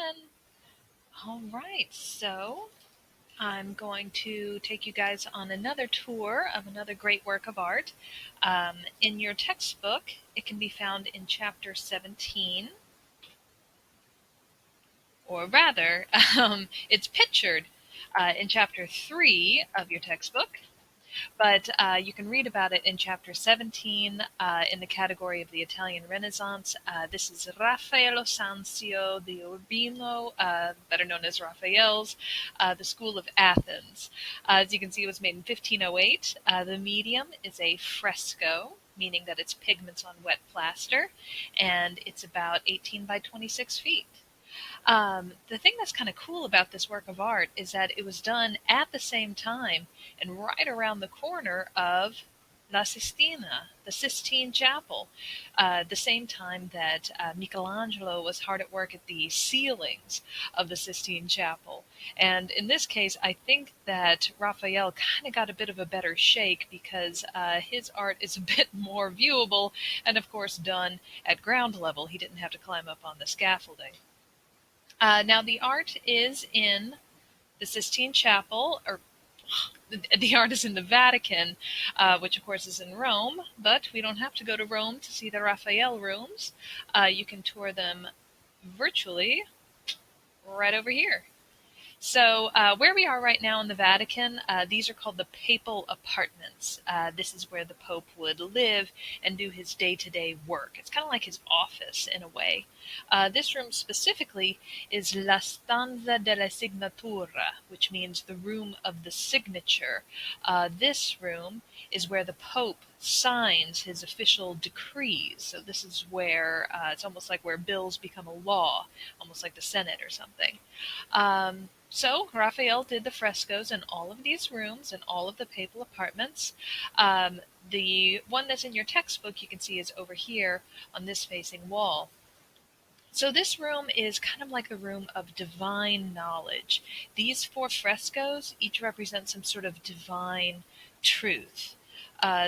again. All right, so I'm going to take you guys on another tour of another great work of art. In your textbook, it can be found in chapter 17, or rather, it's pictured in chapter 3 of your textbook. But you can read about it in chapter 17 in the category of the Italian Renaissance. This is Raffaello Sanzio di Urbino, better known as Raphael's, the School of Athens. As you can see, it was made in 1508. The medium is a fresco, meaning that it's pigments on wet plaster, and it's about 18 by 26 feet. The thing that's kind of cool about this work of art is that it was done at the same time and right around the corner of La Sistina, the Sistine Chapel, the same time that Michelangelo was hard at work at the ceilings of the Sistine Chapel. And in this case, I think that Raphael kind of got a bit of a better shake because his art is a bit more viewable and, of course, done at ground level. He didn't have to climb up on the scaffolding. Now, the art is in the Sistine Chapel, or the art is in the Vatican, which of course is in Rome, but we don't have to go to Rome to see the Raphael rooms. You can tour them virtually right over here. So where we are right now in the Vatican, these are called the papal apartments. This is where the Pope would live and do his day-to-day work. It's kind of like his office in a way. This room specifically is La Stanza della Signatura, which means the room of the signature. This room is where the Pope signs his official decrees. So this is where it's almost like where bills become a law, almost like the Senate or something. So Raphael did the frescoes in all of these rooms and all of the papal apartments. The one that's in your textbook you can see is over here on this facing wall. So this room is kind of like the room of divine knowledge. These 4 frescoes each represent some sort of divine truth.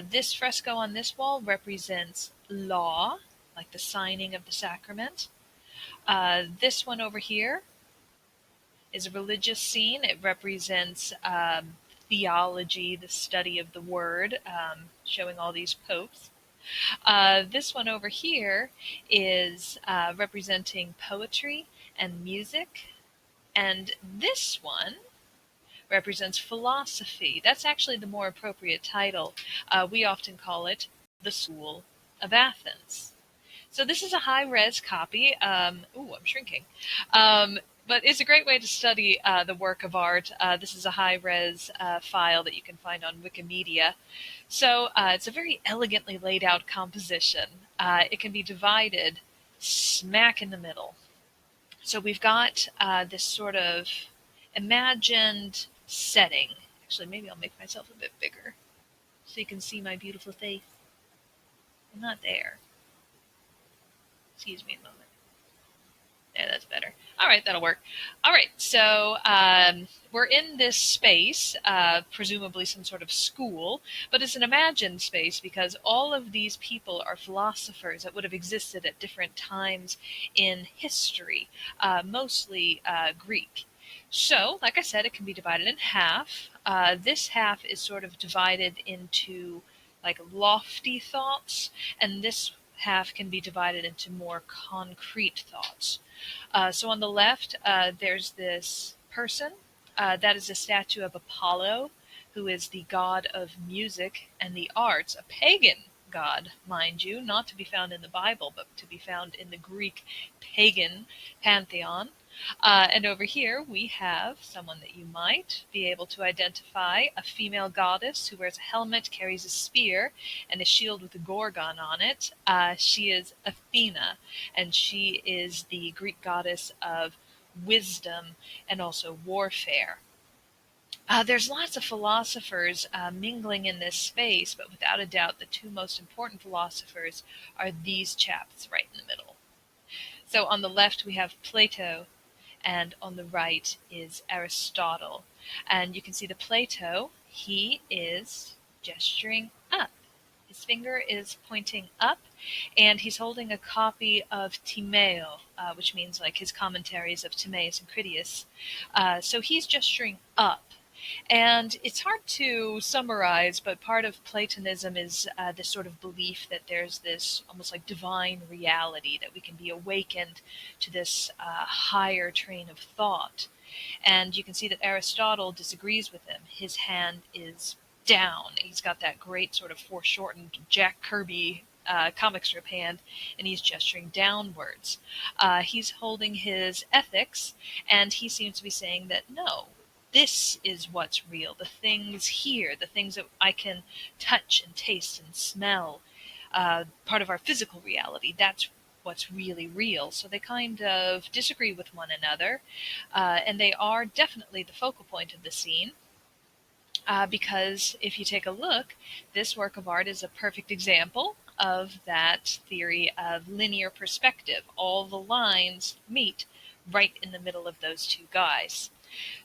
This fresco on this wall represents law, like the signing of the sacrament. This one over here is a religious scene. It represents theology, the study of the word, showing all these popes. This one over here is representing poetry and music. And this one represents philosophy. That's actually the more appropriate title. We often call it the School of Athens. So this is a high-res copy. I'm shrinking. But it's a great way to study the work of art. This is a high-res file that you can find on Wikimedia. So it's a very elegantly laid out composition. It can be divided smack in the middle. So we've got this sort of imagined setting. Actually, maybe I'll make myself a bit bigger so you can see my beautiful face. I'm not there. Excuse me a moment. Yeah, that's better. All right, that'll work. All right, so we're in this space, presumably some sort of school, but it's an imagined space because all of these people are philosophers that would have existed at different times in history, mostly Greek. So, like I said, it can be divided in half. This half is sort of divided into like lofty thoughts, and this half can be divided into more concrete thoughts. So on the left, there's this person. That is a statue of Apollo, who is the god of music and the arts, a pagan god, mind you, not to be found in the Bible, but to be found in the Greek pagan pantheon. And over here we have someone that you might be able to identify, a female goddess who wears a helmet, carries a spear, and a shield with a gorgon on it. She is Athena, and she is the Greek goddess of wisdom and also warfare. There's lots of philosophers mingling in this space, but without a doubt the 2 most important philosophers are these chaps right in the middle. So on the left we have Plato, and on the right is Aristotle. And you can see the Plato, he is gesturing up. His finger is pointing up, and he's holding a copy of Timeo, which means like his commentaries of Timaeus and Critias. So he's gesturing up. And it's hard to summarize, but part of Platonism is this sort of belief that there's this almost like divine reality, that we can be awakened to this higher train of thought. And you can see that Aristotle disagrees with him. His hand is down. He's got that great sort of foreshortened Jack Kirby comic strip hand, and he's gesturing downwards. He's holding his ethics, and he seems to be saying that no, this is what's real. The things here, the things that I can touch and taste and smell, part of our physical reality, that's what's really real. So they kind of disagree with one another, and they are definitely the focal point of the scene. Because if you take a look, this work of art is a perfect example of that theory of linear perspective. All the lines meet right in the middle of those two guys.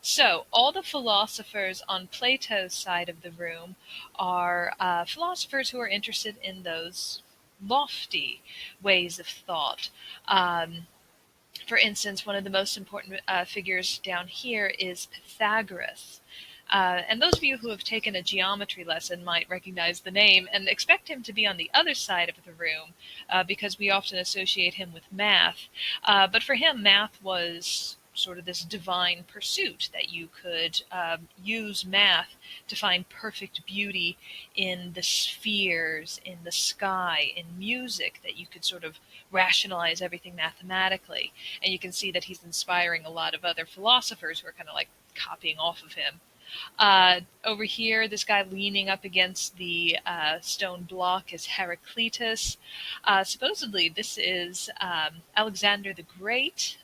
So all the philosophers on Plato's side of the room are philosophers who are interested in those lofty ways of thought. For instance, one of the most important figures down here is Pythagoras. And those of you who have taken a geometry lesson might recognize the name and expect him to be on the other side of the room because we often associate him with math. But for him, math was sort of this divine pursuit, that you could use math to find perfect beauty in the spheres, in the sky, in music, that you could sort of rationalize everything mathematically. And you can see that he's inspiring a lot of other philosophers who are kind of like copying off of him. Over here, this guy leaning up against the stone block is Heraclitus. Supposedly, this is Alexander the Great.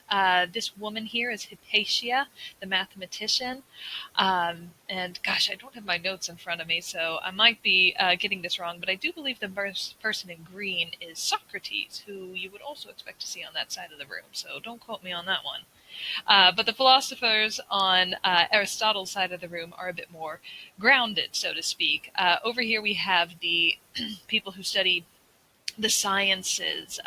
This woman here is Hypatia, the mathematician. And gosh, I don't have my notes in front of me, so I might be getting this wrong, but I do believe the person in green is Socrates, who you would also expect to see on that side of the room, so don't quote me on that one. But the philosophers on Aristotle's side of the room are a bit more grounded, so to speak. Over here we have the people who study the sciences,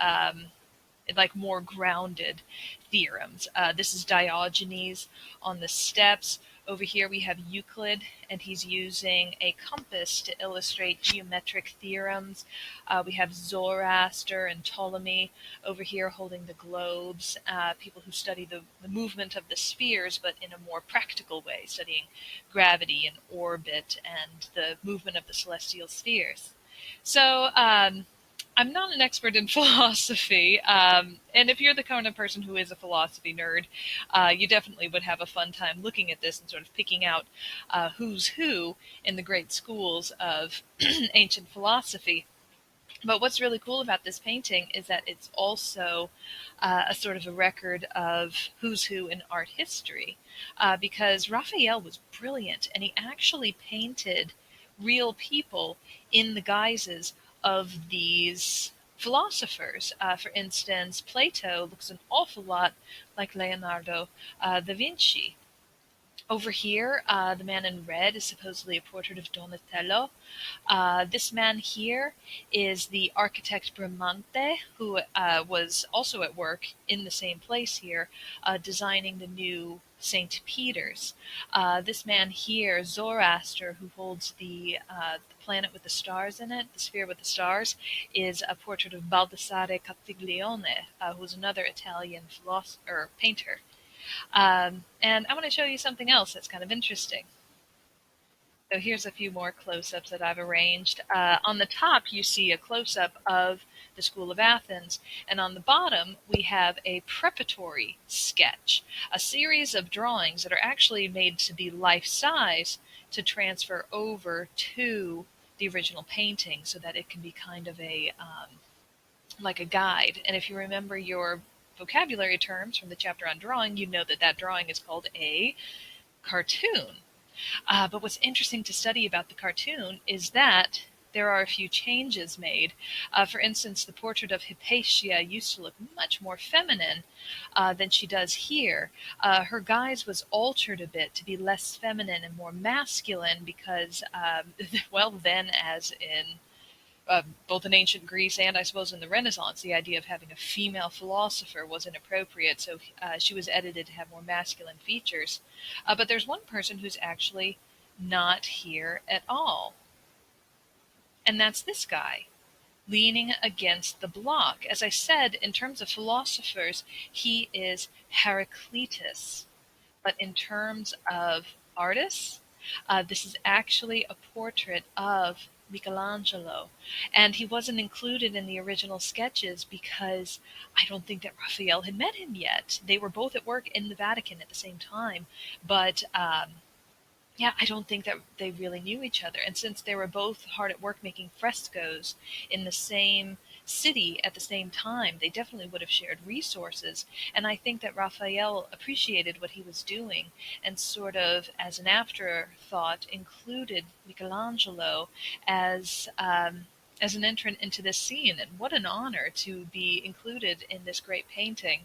like more grounded theorems. This is Diogenes on the steps. Over here we have Euclid, and he's using a compass to illustrate geometric theorems. We have Zoroaster and Ptolemy over here holding the globes, people who study the movement of the spheres, but in a more practical way, studying gravity and orbit and the movement of the celestial spheres. So I'm not an expert in philosophy, and if you're the kind of person who is a philosophy nerd, you definitely would have a fun time looking at this and sort of picking out who's who in the great schools of ancient philosophy. But what's really cool about this painting is that it's also a sort of a record of who's who in art history, because Raphael was brilliant, and he actually painted real people in the guises of these philosophers. For instance, Plato looks an awful lot like Leonardo da Vinci. Over here, the man in red is supposedly a portrait of Donatello. This man here is the architect Bramante, who was also at work in the same place here, designing the new St. Peter's. This man here, Zoroaster, who holds the planet with the stars in it, the sphere with the stars, is a portrait of Baldassare Castiglione, who's another Italian painter. And I want to show you something else that's kind of interesting. So here's a few more close-ups that I've arranged. On the top, you see a close-up of the School of Athens, and on the bottom, we have a preparatory sketch, a series of drawings that are actually made to be life-size to transfer over to the original painting so that it can be kind of a like a guide. And if you remember your vocabulary terms from the chapter on drawing, you know that that drawing is called a cartoon. But what's interesting to study about the cartoon is that there are a few changes made. For instance, the portrait of Hypatia used to look much more feminine than she does here. Her guise was altered a bit to be less feminine and more masculine because, well, then as in both in ancient Greece and I suppose in the Renaissance, the idea of having a female philosopher was inappropriate, so she was edited to have more masculine features. But there's one person who's actually not here at all, and that's this guy, leaning against the block. As I said, in terms of philosophers, he is Heraclitus. But in terms of artists, this is actually a portrait of Michelangelo. And he wasn't included in the original sketches because I don't think that Raphael had met him yet. They were both at work in the Vatican at the same time. But yeah, I don't think that they really knew each other. And since they were both hard at work making frescoes in the same city at the same time, they definitely would have shared resources. And I think that Raphael appreciated what he was doing and sort of, as an afterthought, included Michelangelo as an entrant into this scene. And what an honor to be included in this great painting.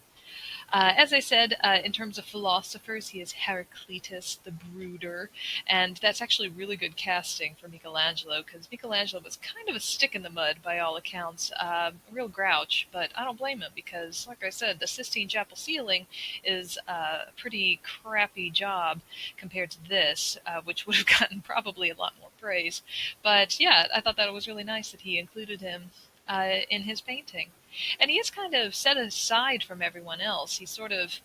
As I said, in terms of philosophers, he is Heraclitus the Brooder, and that's actually really good casting for Michelangelo, because Michelangelo was kind of a stick in the mud by all accounts, a real grouch, but I don't blame him, because, like I said, the Sistine Chapel ceiling is a pretty crappy job compared to this, which would have gotten probably a lot more praise. But yeah, I thought that it was really nice that he included him in his painting. And he is kind of set aside from everyone else. He's sort of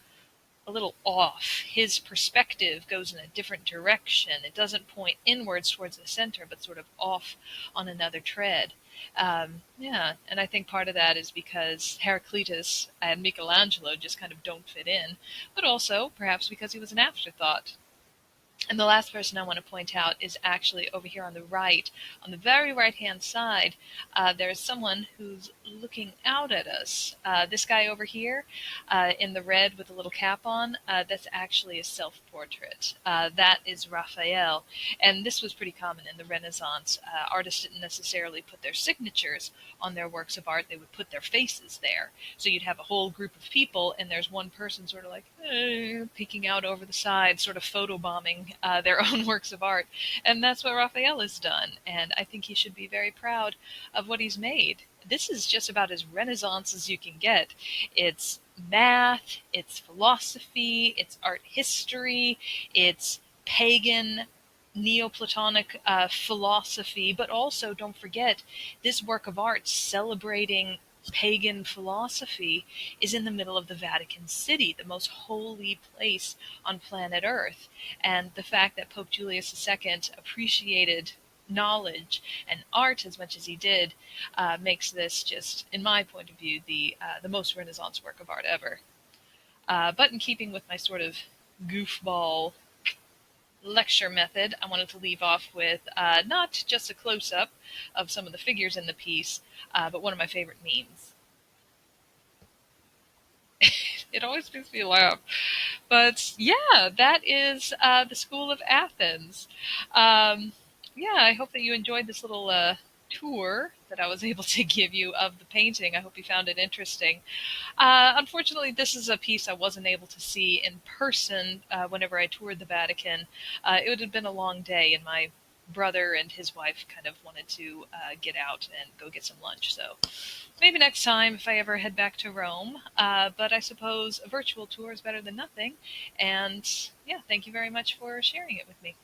a little off. His perspective goes in a different direction. It doesn't point inwards towards the center, but sort of off on another tread. Yeah, and I think part of that is because Heraclitus and Michelangelo just kind of don't fit in, but also perhaps because he was an afterthought. And the last person I want to point out is actually over here on the right. On the very right-hand side, there's someone who's looking out at us. This guy over here in the red with the little cap on, that's actually a self-portrait. That is Raphael. And this was pretty common in the Renaissance. Artists didn't necessarily put their signatures on their works of art. They would put their faces there. So you'd have a whole group of people, and there's one person sort of like peeking out over the side, sort of photobombing their own works of art. And that's what Raphael has done. And I think he should be very proud of what he's made. This is just about as Renaissance as you can get. It's math, it's philosophy, it's art history, it's pagan Neoplatonic philosophy, but also don't forget this work of art celebrating pagan philosophy is in the middle of the Vatican City, the most holy place on planet Earth. And the fact that Pope Julius II appreciated knowledge and art as much as he did makes this just, in my point of view, the most Renaissance work of art ever. But in keeping with my sort of goofball lecture method, I wanted to leave off with not just a close-up of some of the figures in the piece, but one of my favorite memes. It always makes me laugh. But yeah, that is the School of Athens. Yeah, I hope that you enjoyed this little tour that I was able to give you of the painting. I hope you found it interesting. Unfortunately, this is a piece I wasn't able to see in person whenever I toured the Vatican. It would have been a long day, and my brother and his wife kind of wanted to get out and go get some lunch. So maybe next time if I ever head back to Rome. But I suppose a virtual tour is better than nothing. And yeah, thank you very much for sharing it with me.